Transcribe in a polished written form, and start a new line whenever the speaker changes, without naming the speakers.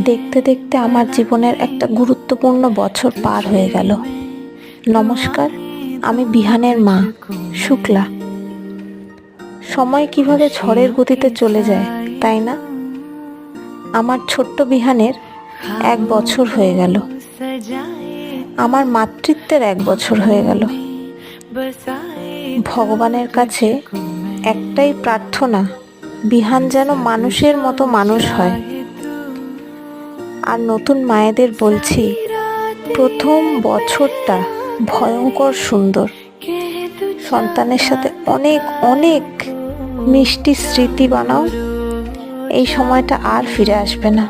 দেখতে দেখতে আমার জীবনের একটা গুরুত্বপূর্ণ বছর পার হয়ে গেল। নমস্কার, আমি বিহানের মা, শুক্লা। সময় কিভাবে ঝড়ের গতিতে চলে যায়, তাই না? আমার ছোট্ট বিহানের 1 বছর হয়ে গেল। আমার মাতৃত্বের 1 বছর হয়ে গেল। ভগবানের কাছে একটাই প্রার্থনা, বিহান যেন মানুষের মতো মানুষ হয়। আর নতুন মায়েদের বলছি, প্রথম বছরটা ভয়ঙ্কর সুন্দর। সন্তানের সাথে অনেক অনেক মিষ্টি স্মৃতি বানাও। এই সময়টা আর ফিরে আসবে না।